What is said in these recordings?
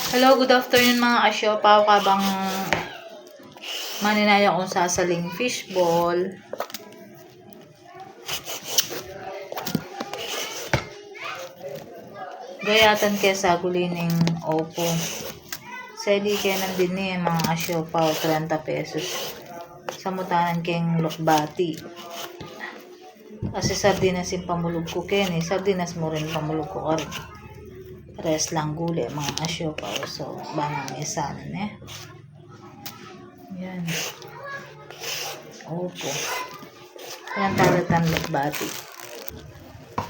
Hello, good afternoon mga kasyopaw. Kabang maninaya kong sasaling fishball. Gayatan kaya sa gulining opo. Sali kaya nandun mga kasyopaw, 30 pesos. Samutanan kayong lukbati. Kasi sardinas yung pamulog ko ken sardinas mo rin pamulog ko ka rin. Rest lang guli mga asyopaw. So, banang isanan yan. Opo. Yan talatan lukbati.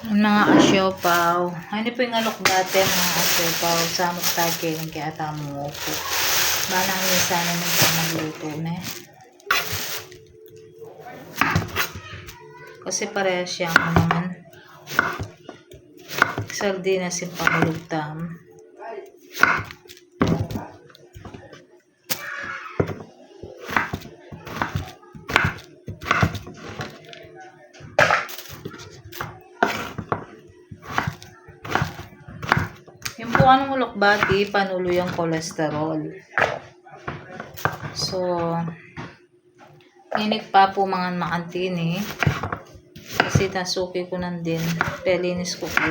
Mga asyopaw. Ano po yung alukbati mga asyopaw. Samot tayo kaya tamo opo. Banang isanan yung pamagluto Kasi parehas siyang naman. Sardinas yung pamulugtam. Yung po anong ulokbati, panulo yung kolesterol. So, inik pa po mga makantin kasi nasuki ko nandin. Pelinis ko po.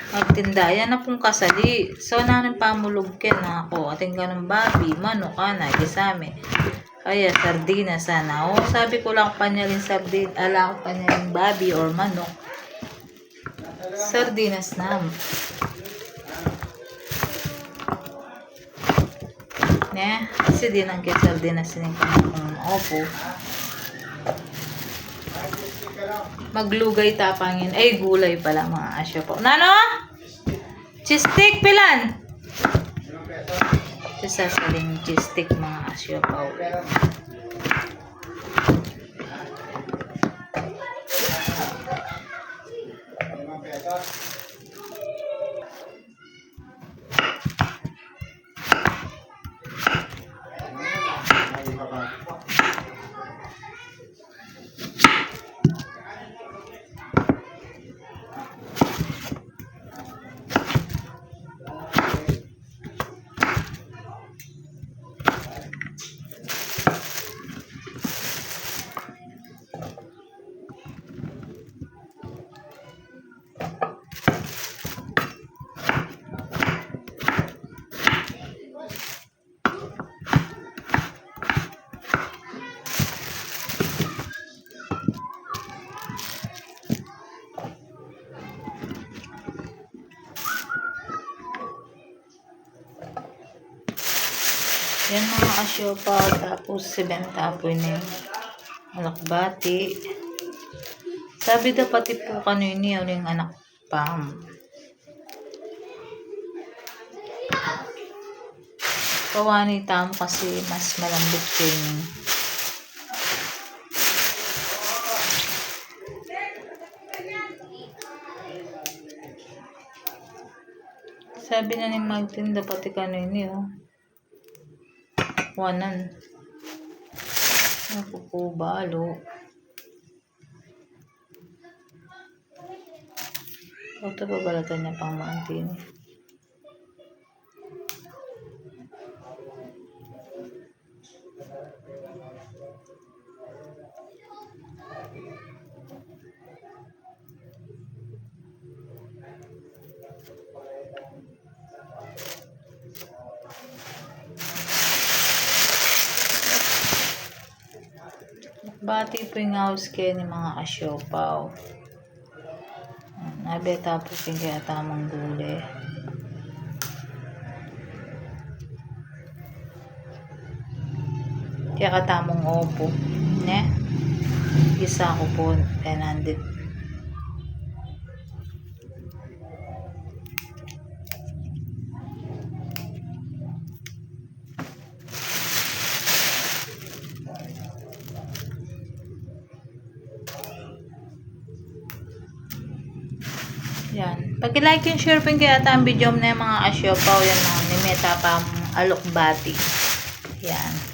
Magtinda. Yan na pong kasali. So, nanin pamulog na ako. Ating ganun babi, manok, gisame. Kaya, sardinas sana. O, sabi ko lang panyalin sardin. Ala ko panyalin babi or manok. Sardinas na. Kasi din ang kaya sardinas sining kung opo. Maglugay tapangin. Ay, gulay pala mga asyo po. Nano? Cheese stick pilan? Ito sasaling cheese stick mga asyo po. Yan mga asyopaw. Tapos si benta po yung alakbati. Sabi dapat po kanina yung anak pam. Kawani tam kasi mas malambot yung sabi na ni Martin dapat kanina wanan. Ako po balo. Ito pa balatan niya pang maantin. Bati po yung house kaya ni mga asyopaw. Nabeta po yung kaya tamang gulay. Kaya katamang opo. Isa ko po 1000. Yan. Pag-like and share po kaya ang video na yung mga asyopaw yan ni Meta pang alukbati. Yan.